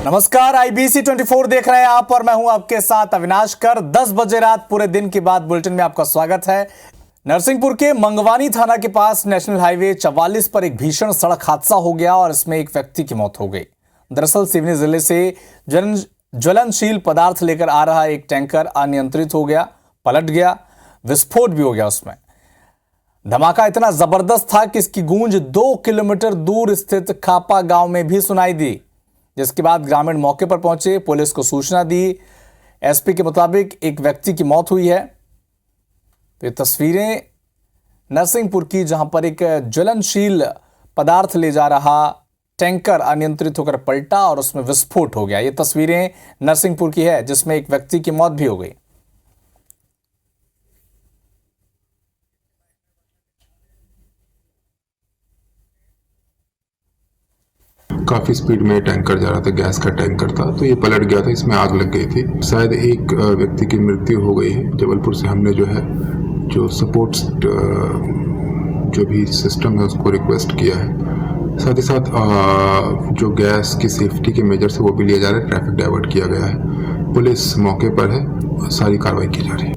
नमस्कार, IBC 24 देख रहे हैं आप और मैं हूं आपके साथ अविनाश कर। 10 बजे रात पूरे दिन के बाद बुलेटिन में आपका स्वागत है। नरसिंहपुर के मंगवानी थाना के पास नेशनल हाईवे 44 पर एक भीषण सड़क हादसा हो गया और इसमें एक व्यक्ति की मौत हो गई। दरअसल सिवनी जिले से ज्वलनशील पदार्थ लेकर आ रहा एक टैंकर अनियंत्रित हो गया, पलट गया, विस्फोट भी हो गया। उसमें धमाका इतना जबरदस्त था कि इसकी गूंज 2 किलोमीटर दूर स्थित खापा गांव में भी सुनाई दी, जिसके बाद ग्रामीण मौके पर पहुंचे, पुलिस को सूचना दी। एसपी के मुताबिक एक व्यक्ति की मौत हुई है। तो ये तस्वीरें नरसिंहपुर की, जहां पर एक ज्वलनशील पदार्थ ले जा रहा टैंकर अनियंत्रित होकर पलटा और उसमें विस्फोट हो गया। ये तस्वीरें नरसिंहपुर की है, जिसमें एक व्यक्ति की मौत भी हो गई। काफ़ी स्पीड में टैंकर जा रहा था, गैस का टैंकर था, तो ये पलट गया था, इसमें आग लग गई थी। शायद एक व्यक्ति की मृत्यु हो गई है। जबलपुर से हमने जो सपोर्ट जो भी सिस्टम है उसको रिक्वेस्ट किया है। साथ ही साथ जो गैस की सेफ्टी के मेजर्स है वो भी लिए जा रहे हैं। ट्रैफिक डाइवर्ट किया गया है, पुलिस मौके पर है, सारी कार्रवाई की जा रही है।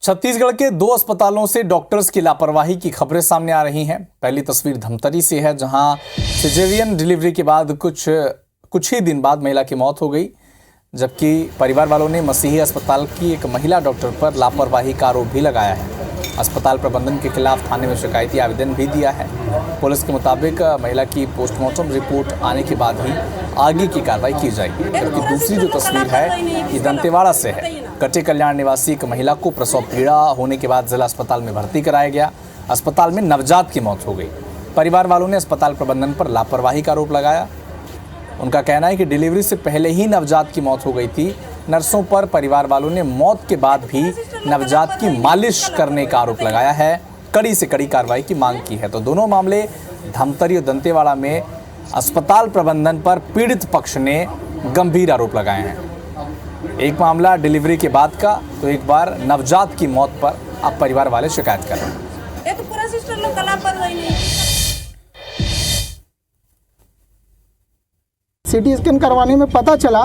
छत्तीसगढ़ के 2 अस्पतालों से डॉक्टर्स की लापरवाही की खबरें सामने आ रही हैं। पहली तस्वीर धमतरी से है, जहां सिजेरियन डिलीवरी के बाद कुछ ही दिन बाद महिला की मौत हो गई, जबकि परिवार वालों ने मसीही अस्पताल की एक महिला डॉक्टर पर लापरवाही का आरोप भी लगाया है। अस्पताल प्रबंधन के खिलाफ थाने में शिकायती आवेदन भी दिया है। पुलिस के मुताबिक महिला की पोस्टमार्टम रिपोर्ट आने के बाद ही आगे की कार्रवाई की जाएगी। जबकि दूसरी जो तस्वीर है ये दंतेवाड़ा से है। कटे कल्याण निवासी एक महिला को प्रसव पीड़ा होने के बाद जिला अस्पताल में भर्ती कराया गया। अस्पताल में नवजात की मौत हो गई। परिवार वालों ने अस्पताल प्रबंधन पर लापरवाही का आरोप लगाया। उनका कहना है कि डिलीवरी से पहले ही नवजात की मौत हो गई थी। नर्सों पर परिवार वालों ने मौत के बाद भी नवजात की मालिश करने का आरोप लगाया है। कड़ी से कड़ी कार्रवाई की मांग की है। तो दोनों मामले धमतरी और दंतेवाड़ा में अस्पताल प्रबंधन पर पीड़ित पक्ष ने गंभीर आरोप लगाए हैं। एक मामला डिलीवरी के बाद का, तो एक बार नवजात की मौत पर अब परिवार वाले शिकायत कर रहे हैं। ये तो पूरा सिस्टम लोग लापरवाही नहीं। सीटी स्कैन करवाने में पता चला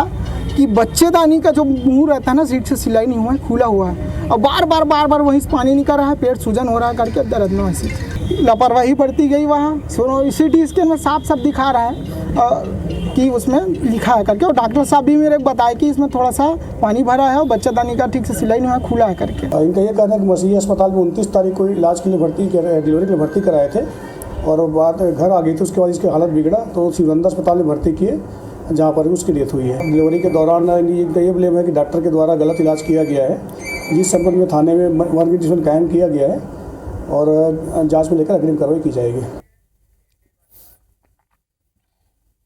कि बच्चेदानी का जो मुंह रहता है ना, सीट से सिलाई नहीं हुआ है, खुला हुआ है और बार बार वहीं से पानी निकल रहा है, पेट सूजन हो रहा है करके दर्द में वैसे लापरवाही बरती गई। वहाँ सीटी स्कैन में साफ दिखा रहा है कि उसमें लिखा है करके, और डॉक्टर साहब भी मेरे बताए कि इसमें थोड़ा सा पानी भरा है और बच्चेदानी का ठीक से सिलाई नहीं हुआ, खुला है करके। इनका ये कहना है कि मसीही अस्पताल में 29 तारीख को इलाज के लिए डिलीवरी के लिए भर्ती कराए थे और बाद घर आ गई थी। उसके बाद इसकी हालत बिगड़ा तो शिवनंदा अस्पताल में भर्ती किए, जहाँ पर उसकी डेथ हुई है। डिलीवरी के दौरान इनका ये ब्लेम है कि डॉक्टर के द्वारा गलत इलाज किया गया है, जिस संबंध में थाने में वर्गीकरण कायम किया गया है और जांच में लेकर अग्रिम कार्रवाई की जाएगी।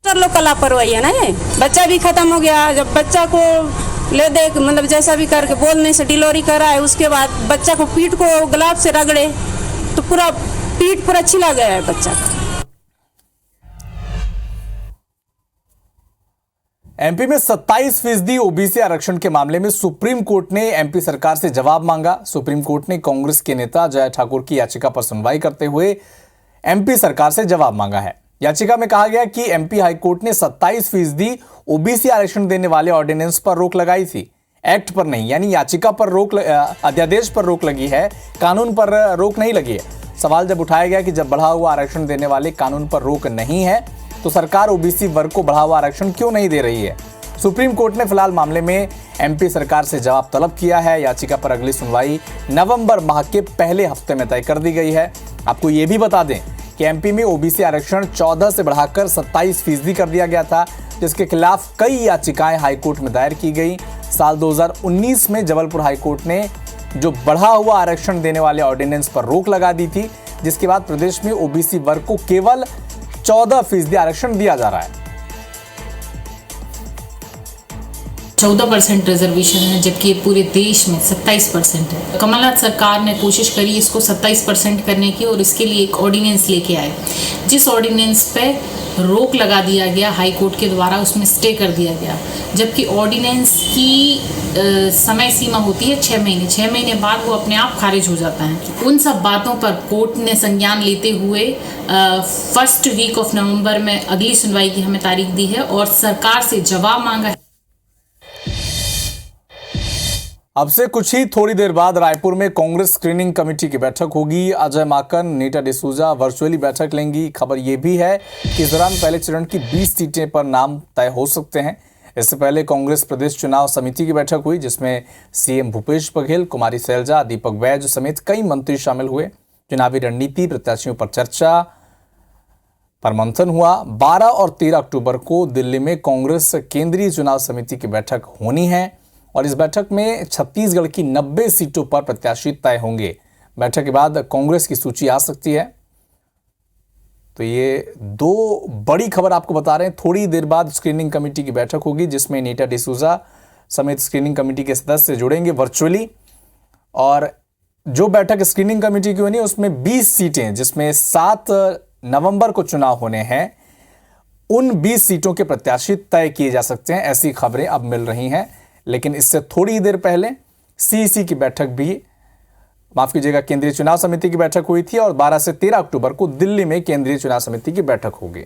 लोग का लापरवाही है ना, ये बच्चा भी खत्म हो गया। जब बच्चा को ले दे, मतलब जैसा भी करके बोलने से डिलीवरी कराए, उसके बाद बच्चा को पीठ को गुलाब से रगड़े तो पूरा पीठ पूरा छिला गया है बच्चा का। एमपी में 27% ओबीसी आरक्षण के मामले में सुप्रीम कोर्ट ने एमपी सरकार से जवाब मांगा। सुप्रीम कोर्ट ने कांग्रेस के नेता जय ठाकुर की याचिका पर सुनवाई करते हुए एमपी सरकार से जवाब मांगा है। याचिका में कहा गया कि एमपी हाईकोर्ट ने 27% ओबीसी आरक्षण देने वाले ऑर्डिनेंस पर रोक लगाई थी, एक्ट पर नहीं। यानी याचिका पर रोक, अध्यादेश पर रोक लगी है, कानून पर रोक नहीं लगी है। सवाल जब उठाया गया कि जब बढ़ा हुआ आरक्षण देने वाले कानून पर रोक नहीं है तो सरकार ओबीसी वर्ग को बढ़ा हुआ आरक्षण क्यों नहीं दे रही है। सुप्रीम कोर्ट ने फिलहाल मामले में एमपी सरकार से जवाब तलब किया है। याचिका पर अगली सुनवाई नवंबर माह के पहले हफ्ते में तय कर दी गई है। आपको यह भी बता दें कि एमपी में ओबीसी आरक्षण 14 से बढ़ाकर 27% कर दिया गया था, जिसके खिलाफ कई याचिकाएं हाईकोर्ट में दायर की गई। साल 2019 में जबलपुर हाईकोर्ट ने जो बढ़ा हुआ आरक्षण देने वाले ऑर्डिनेंस पर रोक लगा दी थी, जिसके बाद प्रदेश में ओबीसी वर्ग को केवल 14% आरक्षण दिया जा रहा है। 14% रिजर्वेशन है, जबकि पूरे देश में 27% है। कमलनाथ सरकार ने कोशिश करी इसको 27% करने की और इसके लिए एक ऑर्डिनेंस लेके आए, जिस ऑर्डिनेंस पे रोक लगा दिया गया हाई कोर्ट के द्वारा, उसमें स्टे कर दिया गया। जबकि ऑर्डिनेंस की समय सीमा होती है 6 महीने, 6 महीने बाद वो अपने आप खारिज हो जाता है। उन सब बातों पर कोर्ट ने संज्ञान लेते हुए फर्स्ट वीक ऑफ नवंबर में अगली सुनवाई की हमें तारीख दी है और सरकार से जवाब मांगा है। अब से कुछ ही थोड़ी देर बाद रायपुर में कांग्रेस स्क्रीनिंग कमेटी की बैठक होगी। अजय माकन, नीता डिसूजा वर्चुअली बैठक लेंगी। खबर यह भी है कि इस दौरान पहले चरण की 20 सीटें पर नाम तय हो सकते हैं। इससे पहले कांग्रेस प्रदेश चुनाव समिति की बैठक हुई, जिसमें सीएम भूपेश बघेल, कुमारी सैलजा, दीपक बैज समेत कई मंत्री शामिल हुए। चुनावी रणनीति, प्रत्याशियों पर चर्चा पर मंथन हुआ। 12 और 13 अक्टूबर को दिल्ली में कांग्रेस केंद्रीय चुनाव समिति की बैठक होनी है और इस बैठक में छत्तीसगढ़ की 90 सीटों पर प्रत्याशी तय होंगे। बैठक के बाद कांग्रेस की सूची आ सकती है। तो ये दो बड़ी खबर आपको बता रहे हैं। थोड़ी देर बाद स्क्रीनिंग कमेटी की बैठक होगी, जिसमें नीता डिसूजा समेत स्क्रीनिंग कमेटी के सदस्य जुड़ेंगे वर्चुअली। और जो बैठक स्क्रीनिंग कमेटी की होनी है उसमें 20 सीटें, जिसमें 7 नवंबर को चुनाव होने हैं, उन 20 सीटों के प्रत्याशी तय किए जा सकते हैं। ऐसी खबरें अब मिल रही हैं। लेकिन इससे थोड़ी ही देर पहले सीईसी की बैठक भी, माफ कीजिएगा, केंद्रीय चुनाव समिति की बैठक हुई थी और 12 से 13 अक्टूबर को दिल्ली में केंद्रीय चुनाव समिति की बैठक होगी।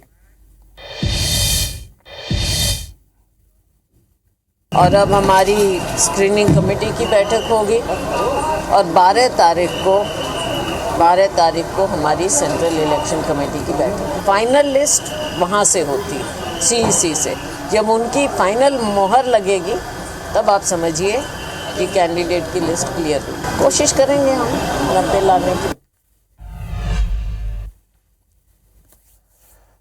और अब हमारी स्क्रीनिंग कमेटी की बैठक होगी और 12 तारीख को हमारी सेंट्रल इलेक्शन कमेटी की बैठक। फाइनल लिस्ट वहाँ से होती है, सीईसी से। जब उनकी फाइनल मोहर लगेगी तब आप समझिए कि कैंडिडेट की लिस्ट क्लियर हुई। कोशिश करेंगे हम 90 लाने की।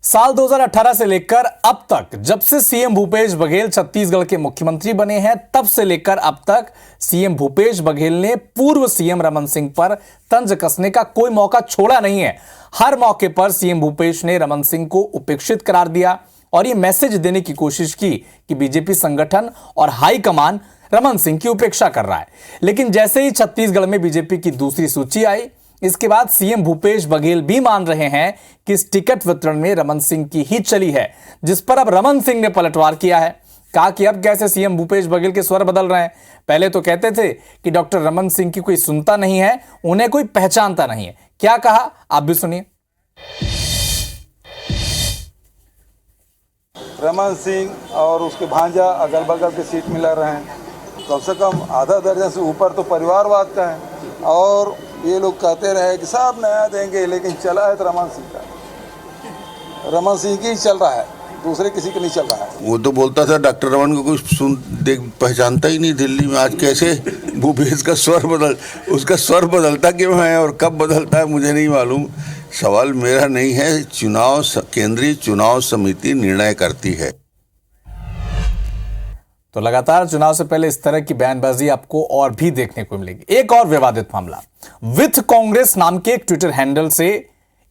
साल 2018 से लेकर अब तक, जब से सीएम भूपेश बघेल छत्तीसगढ़ के मुख्यमंत्री बने हैं, तब से लेकर अब तक सीएम भूपेश बघेल ने पूर्व सीएम रमन सिंह पर तंज कसने का कोई मौका छोड़ा नहीं है। हर मौके पर सीएम भूपेश ने रमन सिंह को उपेक्षित करार दिया और यह मैसेज देने की कोशिश की कि बीजेपी संगठन और हाईकमान रमन सिंह की उपेक्षा कर रहा है। लेकिन जैसे ही छत्तीसगढ़ में बीजेपी की दूसरी सूची आई, इसके बाद सीएम भूपेश बघेल भी मान रहे हैं कि इस टिकट वितरण में रमन सिंह की ही चली है, जिस पर अब रमन सिंह ने पलटवार किया है। कहा कि अब कैसे सीएम भूपेश बघेल के स्वर बदल रहे हैं। पहले तो कहते थे कि डॉक्टर रमन सिंह की कोई सुनता नहीं है, उन्हें कोई पहचानता नहीं है। क्या कहा, आप भी सुनिए। रमन सिंह और उसके भांजा अगल बगल के सीट मिला रहे हैं। कम से कम आधा दर्जन से ऊपर तो परिवारवाद का है। और ये लोग कहते रहे कि सब नया देंगे, लेकिन चला है तो रमन सिंह का। रमन सिंह की चल रहा है, दूसरे किसी का नहीं चल रहा है। वो तो बोलता था डॉक्टर रमन को कुछ पहचानता ही नहीं दिल्ली में। आज कैसे भूपेश का उसका स्वर बदलता क्यों है और कब बदलता है मुझे नहीं मालूम। सवाल मेरा नहीं है, केंद्रीय चुनाव समिति निर्णय करती है। तो लगातार चुनाव से पहले इस तरह की बयानबाजी आपको और भी देखने को मिलेगी। एक और विवादित मामला, विथ कांग्रेस नाम के एक ट्विटर हैंडल से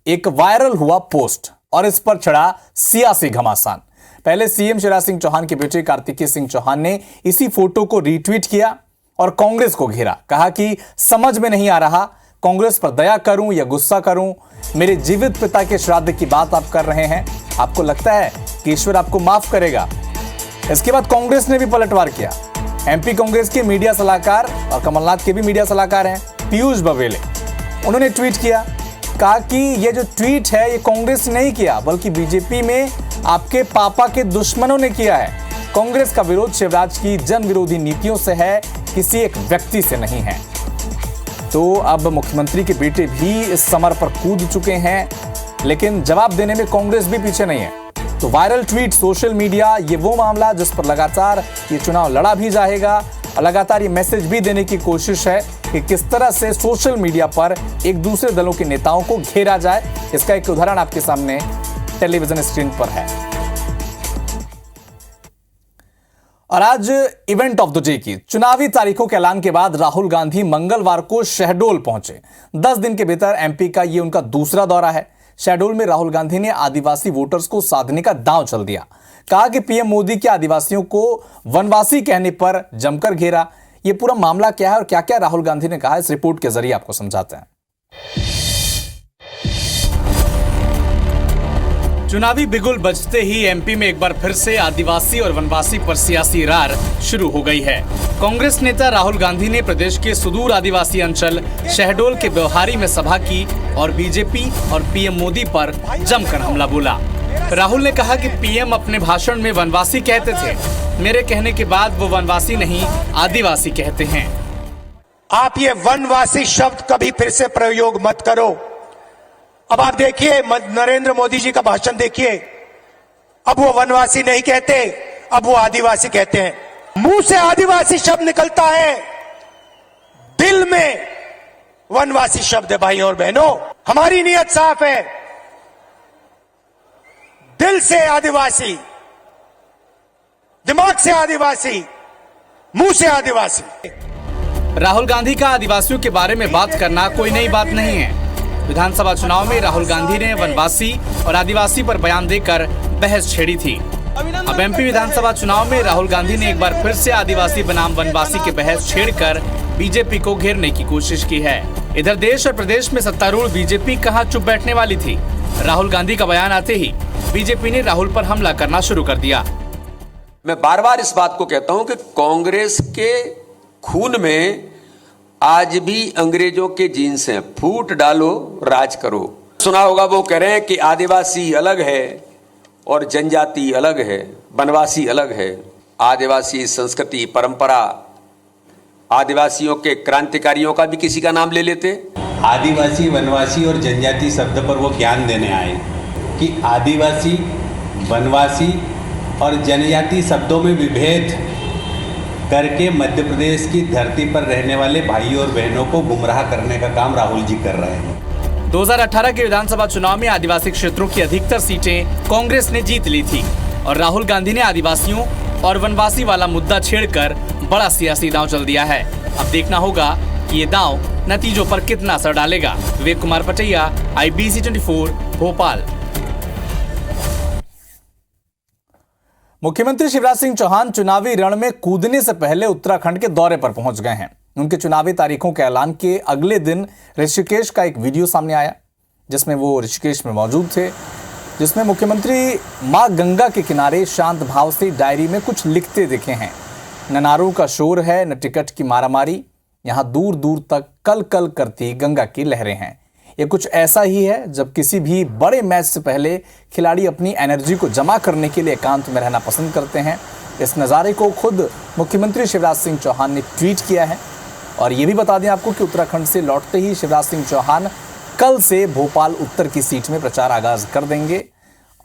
एक वायरल हुआ पोस्ट और इस पर चढ़ा सियासी घमासान। पहले सीएम शिवराज सिंह चौहान के बेटे कार्तिकेय सिंह चौहान ने इसी फोटो को रीट्वीट किया और कांग्रेस को घेरा। कहा कि समझ में नहीं आ रहा, कांग्रेस पर दया करूं या गुस्सा करूं। मेरे जीवित पिता के श्राद्ध की बात आप कर रहे हैं, आपको लगता है कि ईश्वर आपको माफ करेगा। इसके बाद कांग्रेस ने भी पलटवार किया। एमपी कांग्रेस के मीडिया सलाहकार और कमलनाथ के भी मीडिया सलाहकार हैं पीयूष बघेल, उन्होंने ट्वीट किया। कहा कि ये जो ट्वीट है ये कांग्रेस ने नहीं किया, बल्कि बीजेपी में आपके पापा के दुश्मनों ने किया है। कांग्रेस का विरोध शिवराज की जन विरोधी नीतियों से है, किसी एक व्यक्ति से नहीं है। तो अब मुख्यमंत्री के बेटे भी इस समर पर कूद चुके हैं, लेकिन जवाब देने में कांग्रेस भी पीछे नहीं है। तो वायरल ट्वीट, सोशल मीडिया, ये वो मामला जिस पर लगातार ये चुनाव लड़ा भी जाएगा और लगातार ये मैसेज भी देने की कोशिश है कि किस तरह से सोशल मीडिया पर एक दूसरे दलों के नेताओं को घेरा जाए। इसका एक उदाहरण आपके सामने टेलीविजन स्क्रीन पर है। और आज इवेंट ऑफ द डे की चुनावी तारीखों के ऐलान के बाद राहुल गांधी मंगलवार को शहडोल पहुंचे। 10 दिन के भीतर एमपी का ये उनका दूसरा दौरा है। शहडोल में राहुल गांधी ने आदिवासी वोटर्स को साधने का दांव चल दिया। कहा कि पीएम मोदी के आदिवासियों को वनवासी कहने पर जमकर घेरा। यह पूरा मामला क्या है और क्या क्या राहुल गांधी ने कहा, इस रिपोर्ट के जरिए आपको समझाते हैं। चुनावी बिगुल बजते ही एमपी में एक बार फिर से आदिवासी और वनवासी पर सियासी रार शुरू हो गई है। कांग्रेस नेता राहुल गांधी ने प्रदेश के सुदूर आदिवासी अंचल शहडोल के व्यवहारी में सभा की और बीजेपी और पीएम मोदी पर जमकर हमला बोला। राहुल ने कहा कि पीएम अपने भाषण में वनवासी कहते थे, मेरे कहने के बाद वो वनवासी नहीं आदिवासी कहते हैं। आप ये वनवासी शब्द कभी फिर से प्रयोग मत करो। अब आप देखिए नरेंद्र मोदी जी का भाषण देखिए, अब वो वनवासी नहीं कहते, अब वो आदिवासी कहते हैं। मुंह से आदिवासी शब्द निकलता है, दिल में वनवासी शब्द है। भाइयों और बहनों, हमारी नीयत साफ है, दिल से आदिवासी, दिमाग से आदिवासी, मुंह से आदिवासी। राहुल गांधी का आदिवासियों के बारे में बात करना कोई नई बात नहीं है। विधानसभा चुनाव में राहुल गांधी ने वनवासी और आदिवासी पर बयान देकर बहस छेड़ी थी। अब एमपी विधानसभा चुनाव में राहुल गांधी ने एक बार फिर से आदिवासी बनाम वनवासी की बहस छेड़कर बीजेपी को घेरने की कोशिश की है। इधर देश और प्रदेश में सत्तारूढ़ बीजेपी कहां चुप बैठने वाली थी। राहुल गांधी का बयान आते ही बीजेपी ने राहुल पर हमला करना शुरू कर दिया। मैं बार बार इस बात को कहता हूं कि कांग्रेस के खून में आज भी अंग्रेजों के जीन्स हैं। फूट डालो, राज करो। सुना होगा, वो कह रहे हैं कि आदिवासी अलग है और जनजाति अलग है, वनवासी अलग है। आदिवासी संस्कृति, परंपरा, आदिवासियों के क्रांतिकारियों का भी किसी का नाम ले लेते। आदिवासी, वनवासी और जनजाति शब्द पर वो ज्ञान देने आए कि आदिवासी, वनवासी और जनजाति शब्दों में विभेद करके मध्य प्रदेश की धरती पर रहने वाले भाइयों और बहनों को गुमराह करने का काम राहुल जी कर रहे हैं। 2018 के विधानसभा चुनाव में आदिवासी क्षेत्रों की अधिकतर सीटें कांग्रेस ने जीत ली थी और राहुल गांधी ने आदिवासियों और वनवासी वाला मुद्दा छेड़कर बड़ा सियासी दांव चल दिया है। अब देखना होगा कि ये दांव नतीजों पर कितना असर डालेगा। विवेक कुमार पटैया, IBC 24, भोपाल। मुख्यमंत्री शिवराज सिंह चौहान चुनावी रण में कूदने से पहले उत्तराखंड के दौरे पर पहुंच गए हैं। उनके चुनावी तारीखों के ऐलान के अगले दिन ऋषिकेश का एक वीडियो सामने आया, जिसमें वो ऋषिकेश में मौजूद थे, जिसमें मुख्यमंत्री मां गंगा के किनारे शांत भाव से डायरी में कुछ लिखते दिखे हैं। न नारों का शोर है, न टिकट की मारामारी, यहां दूर दूर तक कल कल करती गंगा की लहरें हैं। ये कुछ ऐसा ही है जब किसी भी बड़े मैच से पहले खिलाड़ी अपनी एनर्जी को जमा करने के लिए एकांत में रहना पसंद करते हैं। इस नज़ारे को खुद मुख्यमंत्री शिवराज सिंह चौहान ने ट्वीट किया है। और ये भी बता दें आपको कि उत्तराखंड से लौटते ही शिवराज सिंह चौहान कल से भोपाल उत्तर की सीट में प्रचार आगाज कर देंगे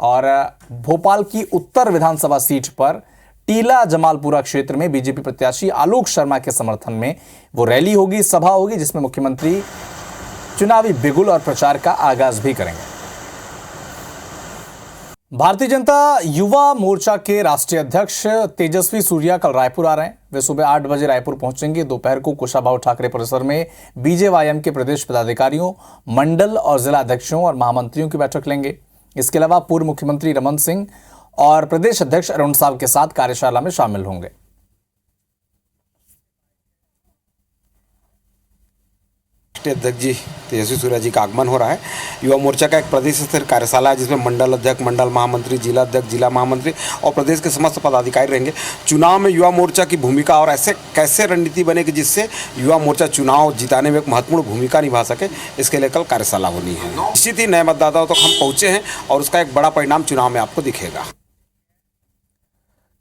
और भोपाल की उत्तर विधानसभा सीट पर टीला जमालपुरा क्षेत्र में बीजेपी प्रत्याशी आलोक शर्मा के समर्थन में वो रैली होगी, सभा होगी, जिसमें मुख्यमंत्री चुनावी बिगुल और प्रचार का आगाज भी करेंगे। भारतीय जनता युवा मोर्चा के राष्ट्रीय अध्यक्ष तेजस्वी सूर्या कल रायपुर आ रहे हैं। वे सुबह 8 बजे रायपुर पहुंचेंगे। दोपहर को कुशाभाऊ ठाकरे परिसर में बीजेवाईएम के प्रदेश पदाधिकारियों, मंडल और जिला अध्यक्षों और महामंत्रियों की बैठक लेंगे। इसके अलावा पूर्व मुख्यमंत्री रमन सिंह और प्रदेश अध्यक्ष अरुण साव के साथ कार्यशाला में शामिल होंगे। अध्यक्ष जी तेजस्वी सूर्या जी का आगमन हो रहा है। युवा मोर्चा का एक प्रदेश स्तरीय कार्यशाला है, जिसमें मंडल अध्यक्ष, मंडल महामंत्री, जिला अध्यक्ष, जिला महामंत्री और प्रदेश के समस्त पदाधिकारी रहेंगे। चुनाव में युवा मोर्चा की भूमिका और ऐसे कैसे रणनीति बनेगी जिससे युवा मोर्चा चुनाव जिताने में एक महत्वपूर्ण भूमिका निभा सके, इसके लिए कल कार्यशाला होनी है। निश्चित ही नए मतदाताओं तक हम पहुँचे हैं और उसका एक बड़ा परिणाम चुनाव में आपको दिखेगा।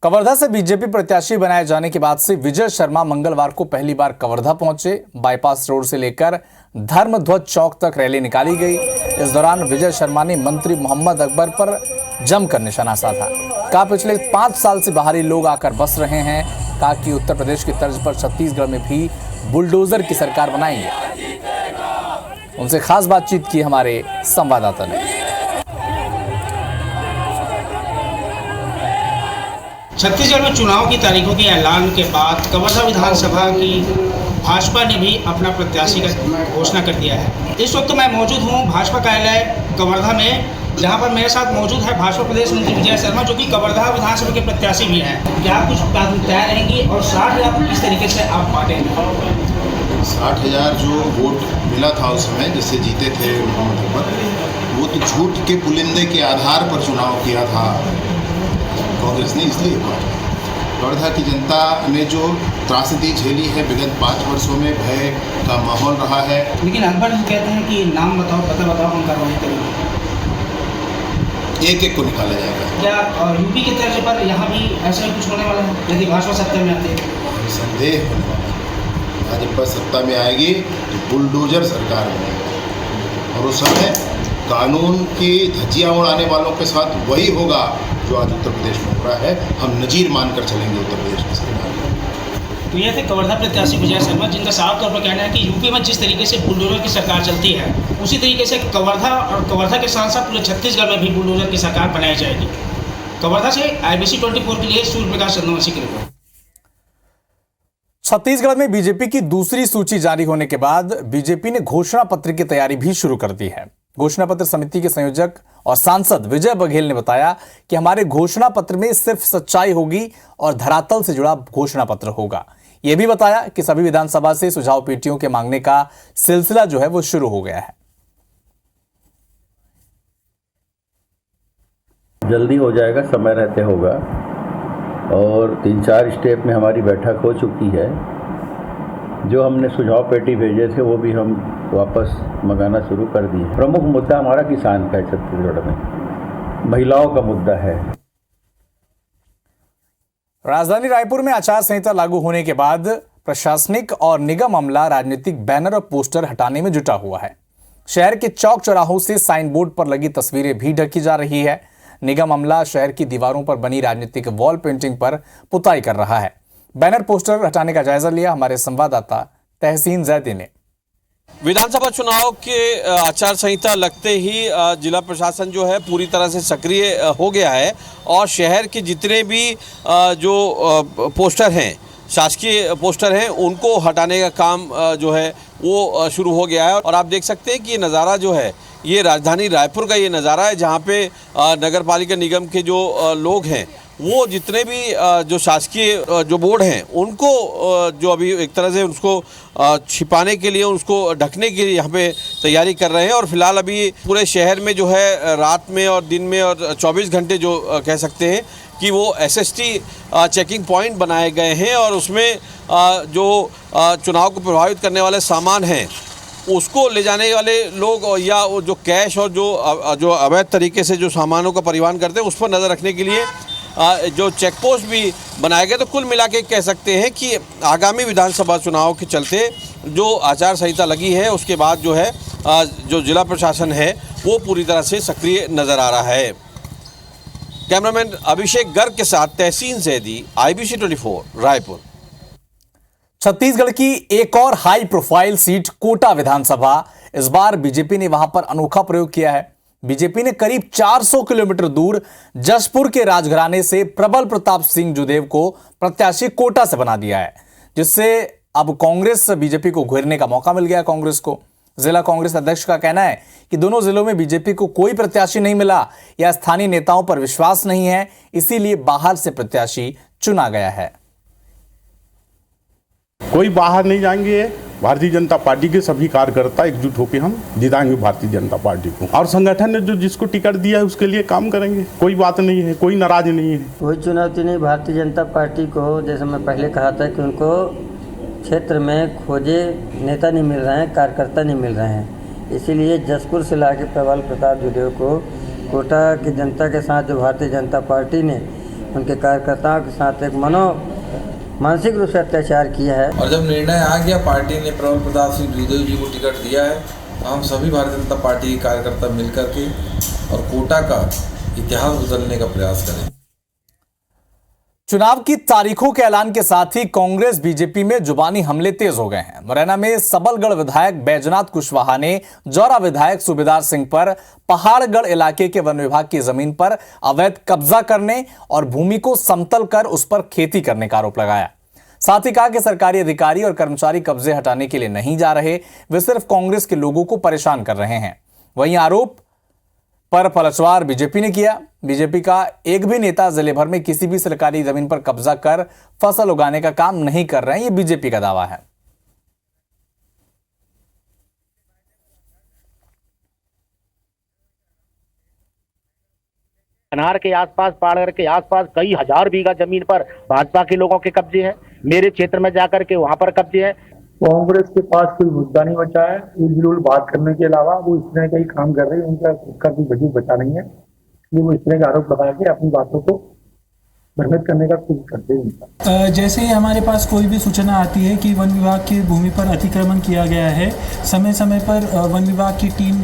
कवर्धा से बीजेपी प्रत्याशी बनाए जाने के बाद से विजय शर्मा मंगलवार को पहली बार कवर्धा पहुंचे। बाईपास रोड से लेकर धर्मध्वज चौक तक रैली निकाली गई। इस दौरान विजय शर्मा ने मंत्री मोहम्मद अकबर पर जमकर निशाना साधा। कहा पिछले 5 साल से बाहरी लोग आकर बस रहे हैं। कहा कि उत्तर प्रदेश की तर्ज पर छत्तीसगढ़ में भी बुलडोजर की सरकार बनाएंगे। उनसे खास बातचीत की हमारे संवाददाता ने। छत्तीसगढ़ में चुनाव की तारीखों के ऐलान के बाद कवर्धा विधानसभा की भाजपा ने भी अपना प्रत्याशी का घोषणा कर दिया है। इस वक्त मैं मौजूद हूं भाजपा कार्यालय कवर्धा में, जहां पर मेरे साथ मौजूद है भाजपा प्रदेश मंत्री विजय शर्मा, जो कि कवर्धा विधानसभा के प्रत्याशी भी हैं। क्या कुछ प्राथमिकताएं रहेंगी और 60,000 को किस तरीके से आप बांटेंगे? 60,000 जो वोट मिला था उस समय जिससे जीते थे मोहम्मद अकबर, वो तो झूठ के पुलिंदे के आधार पर चुनाव किया था कांग्रेस ने, इसलिए कवर्धा की जनता ने जो त्रासदी झेली है विगत 5 वर्षों में, भय का माहौल रहा है। लेकिन अकबर जी कहते हैं कि नाम बताओ, पता बताओ, हम कार्रवाई करेंगे। एक एक को निकाला जाएगा। क्या यूपी के तर्ज पर यहाँ भी ऐसा ही कुछ होने वाला है यदि भाजपा सत्ता में आती है? संदेह होने वाला है। भाजपा सत्ता में आएगी तो बुलडोजर सरकार बनेगी और उस समय कानून की धज्जियां उड़ाने वालों के साथ वही होगा जो आज उत्तर प्रदेश में हो रहा है। हम नजीर मानकर चलेंगे उत्तर प्रदेश की सरकार में। तो ये थे कवर्धा प्रत्याशी विजय शर्मा, जिनका साफ तौर पर कहना है कि यूपी में जिस तरीके से बुलडोजर की सरकार चलती है, उसी तरीके से कवर्धा और कवर्धा के साथ साथ पूरे छत्तीसगढ़ में भी बुलडोजर की सरकार बनाई जाएगी। कवर्धा से IBC 24 के लिए सूर्य प्रकाश चंद्रवंशी की रिपोर्ट। छत्तीसगढ़ में बीजेपी की दूसरी सूची जारी होने के बाद बीजेपी ने घोषणा पत्र की तैयारी भी शुरू कर दी है। घोषणा पत्र समिति के संयोजक और सांसद विजय बघेल ने बताया कि हमारे घोषणा पत्र में सिर्फ सच्चाई होगी और धरातल से जुड़ा घोषणा पत्र होगा। यह भी बताया कि सभी विधानसभा से सुझाव पेटियों के मांगने का सिलसिला जो है वो शुरू हो गया है। जल्दी हो जाएगा, समय रहते होगा और 3-4 स्टेप में हमारी बैठक हो चुकी है। जो हमने सुझाव पेटी भेजे थे वो भी हम वापस मंगाना शुरू कर दिए। प्रमुख मुद्दा हमारा किसान का है, छत्तीसगढ़ में महिलाओं का मुद्दा है। राजधानी रायपुर में आचार संहिता लागू होने के बाद प्रशासनिक और निगम अमला राजनीतिक बैनर और पोस्टर हटाने में जुटा हुआ है। शहर के चौक चौराहों से साइन बोर्ड पर लगी तस्वीरें भी ढकी जा रही है। निगम अमला शहर की दीवारों पर बनी राजनीतिक वॉल पेंटिंग पर पुताई कर रहा है। बैनर पोस्टर हटाने का जायजा लिया हमारे संवाददाता तहसीन जैदी ने। विधानसभा चुनाव के आचार संहिता लगते ही जिला प्रशासन जो है पूरी तरह से सक्रिय हो गया है और शहर के जितने भी जो पोस्टर हैं, शासकीय पोस्टर हैं, उनको हटाने का काम जो है वो शुरू हो गया है। और आप देख सकते हैं कि ये नज़ारा जो है ये राजधानी रायपुर का ये नज़ारा है, जहाँ पे नगर पालिका निगम के जो लोग हैं वो जितने भी जो शासकीय जो बोर्ड हैं उनको जो अभी एक तरह से उसको छिपाने के लिए, उसको ढकने के लिए यहाँ पे तैयारी कर रहे हैं। और फिलहाल अभी पूरे शहर में जो है रात में और दिन में और 24 घंटे जो कह सकते हैं कि वो SST चेकिंग पॉइंट बनाए गए हैं और उसमें जो चुनाव को प्रभावित करने वाले सामान हैं उसको ले जाने वाले लोग या जो कैश और जो अवैध तरीके से जो सामानों का परिवहन करते हैं उस पर नज़र रखने के लिए जो चेक पोस्ट भी बनाए गए। तो कुल मिला के कह सकते हैं कि आगामी विधानसभा चुनाव के चलते जो आचार संहिता लगी है उसके बाद जो है जो जिला प्रशासन है वो पूरी तरह से सक्रिय नज़र आ रहा है। कैमरामैन अभिषेक गर्ग के साथ तहसीन जैदी, IBC 24 रायपुर। छत्तीसगढ़ की एक और हाई प्रोफाइल सीट कोटा विधानसभा। इस बार बीजेपी ने वहां पर अनोखा प्रयोग किया है। बीजेपी ने करीब 400 किलोमीटर दूर जशपुर के राजघराने से प्रबल प्रताप सिंह जुदेव को प्रत्याशी कोटा से बना दिया है, जिससे अब कांग्रेस बीजेपी को घेरने का मौका मिल गया। कांग्रेस को जिला कांग्रेस अध्यक्ष का कहना है कि दोनों जिलों में बीजेपी को कोई प्रत्याशी नहीं मिला या स्थानीय नेताओं पर विश्वास नहीं है, इसीलिए बाहर से प्रत्याशी चुना गया है। कोई बाहर नहीं जाएंगे। भारतीय जनता पार्टी के सभी कार्यकर्ता एकजुट होकर हम जिताएंगे भारतीय जनता पार्टी को, और संगठन ने जो जिसको टिकट दिया है उसके लिए काम करेंगे। कोई बात नहीं है, कोई नाराज नहीं है। कोई चुनौती नहीं। भारतीय जनता पार्टी को, जैसे मैं पहले कहा था कि उनको क्षेत्र में खोजे नेता नहीं मिल रहे हैं, कार्यकर्ता नहीं मिल रहे हैं, इसीलिए जशपुर से ला के प्रबल प्रताप जुदेव को कोटा की जनता के साथ जो भारतीय जनता पार्टी ने उनके कार्यकर्ताओं के साथ एक मानसिक रूप से अत्याचार किया है। और जब निर्णय आ गया, पार्टी ने प्रबल प्रताप सिंह जुदेव जी को टिकट दिया है, तो हम सभी भारतीय जनता पार्टी के कार्यकर्ता मिलकर के और कोटा का इतिहास बदलने का प्रयास करें। चुनाव की तारीखों के ऐलान के साथ ही कांग्रेस बीजेपी में जुबानी हमले तेज हो गए हैं। मुरैना में सबलगढ़ विधायक बैजनाथ कुशवाहा ने जौरा विधायक सूबेदार सिंह पर पहाड़गढ़ इलाके के वन विभाग की जमीन पर अवैध कब्जा करने और भूमि को समतल कर उस पर खेती करने का आरोप लगाया। साथ ही कहा कि सरकारी अधिकारी और कर्मचारी कब्जे हटाने के लिए नहीं जा रहे, वे सिर्फ कांग्रेस के लोगों को परेशान कर रहे हैं। वहीं आरोप पर पलटवार बीजेपी ने किया। बीजेपी का एक भी नेता जिले भर में किसी भी सरकारी जमीन पर कब्जा कर फसल उगाने का काम नहीं कर रहे हैं, ये बीजेपी का दावा है। अनार के आसपास, पाड़गर के आसपास कई हजार बीघा जमीन पर भाजपा के लोगों के कब्जे हैं। मेरे क्षेत्र में जाकर के वहां पर कब्जे हैं। कांग्रेस के पास कोई मुद्दा नहीं बचा है। उलझुल बात करने के अलावा वो इस तरह का ही काम कर रहे हैं। उनका खुद का कोई वजूद बचा नहीं है, इसलिए वो इस तरह के आरोप लगा के अपनी बातों को भ्रमित करने का कोशिश करते हैं। जैसे ही हमारे पास कोई भी सूचना आती है कि वन विभाग की भूमि पर अतिक्रमण किया गया है, समय समय पर वन विभाग की टीम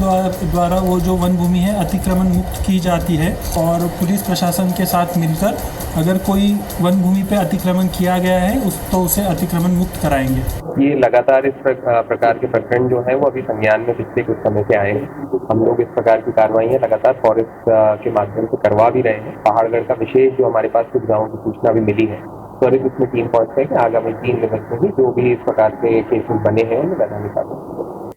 द्वारा वो जो वन भूमि है अतिक्रमण मुक्त की जाती है और पुलिस प्रशासन के साथ मिलकर अगर कोई वन भूमि पर अतिक्रमण किया गया है तो उसे अतिक्रमण मुक्त कराएंगे। ये लगातार इस प्रकार के प्रकरण जो है वो अभी संज्ञान में पिछले कुछ समय से आए हैं। हम लोग इस प्रकार की कार्रवाई लगातार फॉरेस्ट के माध्यम से करवा भी रहे हैं। पहाड़गढ़ का विशेष जो हमारे पास कुछ गाँव की सूचना भी मिली है, त्वरित इसमें टीम पहुंच है कि आगामी 3 दिवस में ही जो भी इस प्रकार के केसेस बने हैं उन्हें मैदानी कार्रवाई।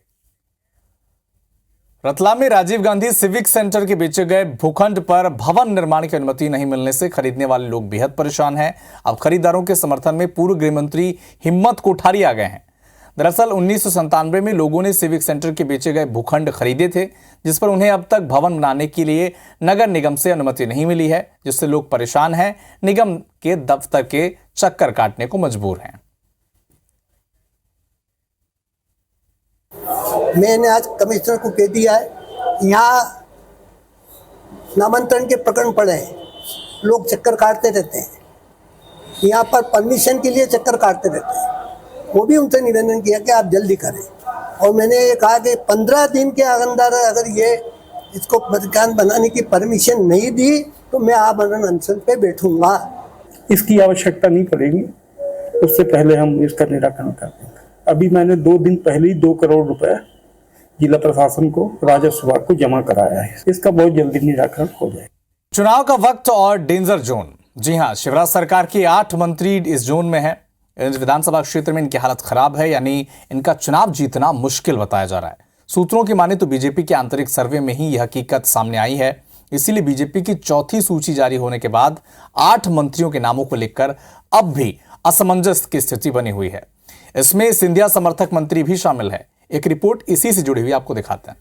रतलाम में राजीव गांधी सिविक सेंटर के बेचे गए भूखंड पर भवन निर्माण की अनुमति नहीं मिलने से खरीदने वाले लोग बेहद परेशान हैं। अब खरीदारों के समर्थन में पूर्व गृह मंत्री हिम्मत कोठारी आ गए हैं। दरअसल 1997 में लोगों ने सिविक सेंटर के बेचे गए भूखंड खरीदे थे, जिस पर उन्हें अब तक भवन बनाने के लिए नगर निगम से अनुमति नहीं मिली है, जिससे लोग परेशान हैं, निगम के दफ्तर के चक्कर काटने को मजबूर हैं। मैंने आज कमिश्नर को कह दिया है, यहाँ नामांतरण के प्रकरण पड़े हैं, लोग चक्कर काटते रहते हैं, यहाँ पर परमिशन के लिए चक्कर काटते रहते हैं। वो भी उनसे निवेदन किया कि आप जल्दी करें और मैंने ये कहा कि 15 दिन के अंदर अगर ये इसको मकान बनाने की परमिशन नहीं दी तो मैं आमरण अनशन पे बैठूंगा। इसकी आवश्यकता नहीं पड़ेगी, उससे पहले हम इसका निराकरण कर देंगे। अभी मैंने 2 दिन पहले ही 2 करोड़ रुपए जिला प्रशासन को, राजस्व विभाग को जमा कराया है। इसका बहुत जल्दी निराकरण हो जाएगा। चुनाव का वक्त और डेंजर जोन। जी हां, शिवराज सरकार के 8 मंत्री इस जोन में हैं। इस विधानसभा क्षेत्र में इनकी हालत खराब है, यानी इनका चुनाव जीतना मुश्किल बताया जा रहा है। सूत्रों की माने तो बीजेपी के आंतरिक सर्वे में ही यह हकीकत सामने आई है। इसीलिए बीजेपी की चौथी सूची जारी होने के बाद 8 मंत्रियों के नामों को लेकर अब भी असमंजस की स्थिति बनी हुई है। इसमें सिंधिया समर्थक मंत्री भी शामिल है। एक रिपोर्ट इसी से जुड़ी हुई आपको दिखाते हैं।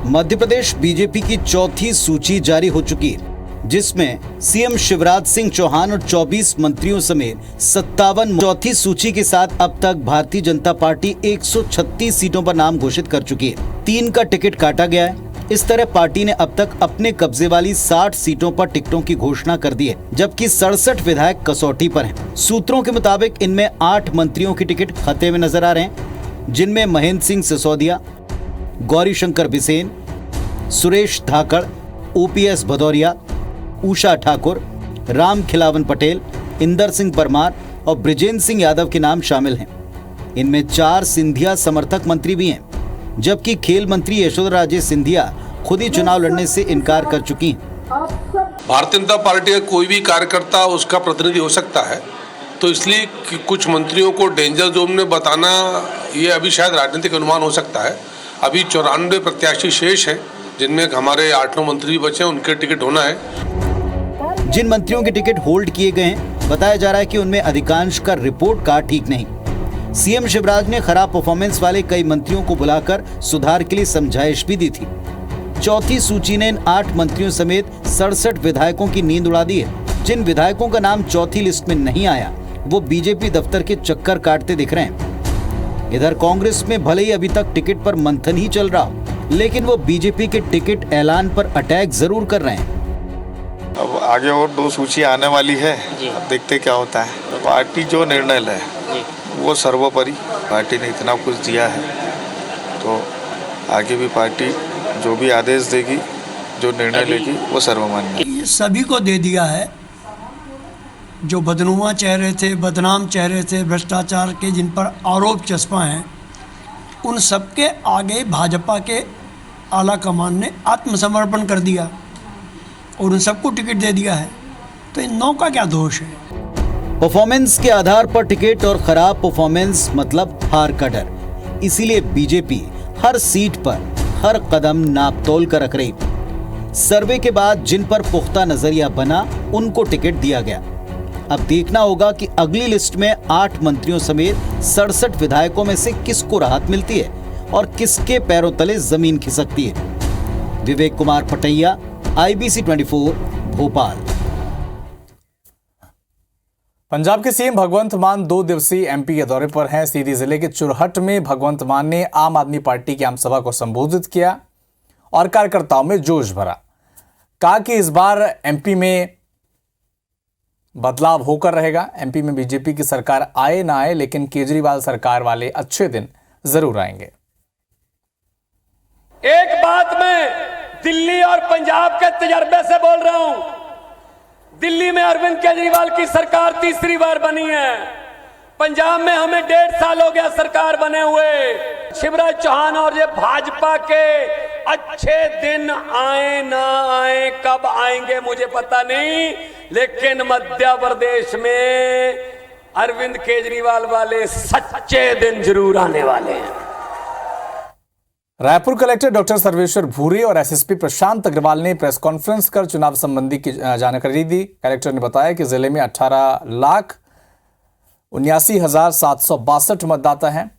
मध्य प्रदेश बीजेपी की चौथी सूची जारी हो चुकी है, जिसमें सीएम शिवराज सिंह चौहान और 24 मंत्रियों समेत 57। चौथी सूची के साथ अब तक भारतीय जनता पार्टी 136 सीटों पर नाम घोषित कर चुकी है। 3 का टिकट काटा गया है। इस तरह पार्टी ने अब तक अपने कब्जे वाली 60 सीटों पर टिकटों की घोषणा कर दी है, जबकि 67 विधायक कसौटी पर हैं। सूत्रों के मुताबिक इनमें 8 मंत्रियों की टिकट खतरे में नजर आ रहे हैं, जिनमें महेंद्र सिंह सिसोदिया, गौरी शंकर बिसेन, सुरेश धाकड़, ओपीएस भदौरिया, उषा ठाकुर, राम खिलावन पटेल, इंदर सिंह परमार और ब्रिजेंद्र सिंह यादव के नाम शामिल हैं। इनमें 4 सिंधिया समर्थक मंत्री भी हैं, जबकि खेल मंत्री यशोधरा राजे सिंधिया खुद ही चुनाव लड़ने से इनकार कर चुकी हैं। भारतीय जनता पार्टी का कोई भी कार्यकर्ता उसका प्रतिनिधि हो सकता है, तो इसलिए कि कुछ मंत्रियों को डेंजर जोन में बताना ये अभी शायद राजनीतिक अनुमान हो सकता है। अभी 94 प्रत्याशी शेष हैं, जिनमें हमारे 8-9 मंत्री बचे हैं, उनके टिकट होना है। जिन मंत्रियों के टिकट होल्ड किए गए हैं, बताया जा रहा है कि उनमें अधिकांश का रिपोर्ट कार्ड ठीक नहीं। सीएम शिवराज ने खराब परफॉर्मेंस वाले कई मंत्रियों को बुलाकर सुधार के लिए समझाइश भी दी थी। चौथी सूची ने इन 8 मंत्रियों समेत 67 विधायकों की नींद उड़ा दी है। जिन विधायकों का नाम चौथी लिस्ट में नहीं आया, वो बीजेपी दफ्तर के चक्कर काटते दिख रहे हैं। इधर कांग्रेस में भले ही अभी तक टिकट पर मंथन ही चल रहा हो, लेकिन वो बीजेपी के टिकट ऐलान पर अटैक जरूर कर रहे हैं। अब आगे और 2 सूची आने वाली है, अब देखते क्या होता है। पार्टी जो निर्णय ले वो सर्वोपरि, पार्टी ने इतना कुछ दिया है तो आगे भी पार्टी जो भी आदेश देगी, जो निर्णय लेगी, वो सर्वमान्य। ये सभी को दे दिया है। जो बदनुमा चेहरे थे, बदनाम चेहरे थे, भ्रष्टाचार के जिन पर आरोप चस्पा हैं, उन सबके आगे भाजपा के आला कमान ने आत्मसमर्पण कर दिया और उन सबको टिकट दे दिया है। तो इन 9 का क्या दोष है? परफॉर्मेंस के आधार पर टिकट और खराब परफॉर्मेंस मतलब हार का डर। इसीलिए बीजेपी हर सीट पर हर कदम नापतोल कर रख रही। सर्वे के बाद जिन पर पुख्ता नजरिया बना उनको टिकट दिया गया। अब देखना होगा कि अगली लिस्ट में 8 मंत्रियों समेत 67 विधायकों में से किसको राहत मिलती है और किसके पैरों तले जमीन खिसकती है। विवेक कुमार पटैया, IBC 24, भोपाल। पंजाब के सीएम भगवंत मान 2 दिवसीय MP के दौरे पर हैं। सीधी जिले के चुरहट में भगवंत मान ने आम आदमी पार्टी की आमसभा को संबोधित किया और कार्यकर्ताओं में जोश भरा। कहा कि इस बार MP में बदलाव होकर रहेगा। MP में बीजेपी की सरकार आए ना आए, लेकिन केजरीवाल सरकार वाले अच्छे दिन जरूर आएंगे। एक बात मैं दिल्ली और पंजाब के तजर्बे से बोल रहा हूं। दिल्ली में अरविंद केजरीवाल की सरकार तीसरी बार बनी है। पंजाब में हमें 1.5 साल हो गया सरकार बने हुए। शिवराज चौहान और ये भाजपा के अच्छे दिन आए ना आए, कब आएंगे मुझे पता नहीं, लेकिन मध्य प्रदेश में अरविंद केजरीवाल वाले सच्चे दिन जरूर आने वाले हैं। रायपुर कलेक्टर डॉक्टर सर्वेश्वर भूरे और SSP प्रशांत अग्रवाल ने प्रेस कॉन्फ्रेंस कर चुनाव संबंधी की जानकारी दी। कलेक्टर ने बताया कि जिले में 18,79,762 मतदाता हैं।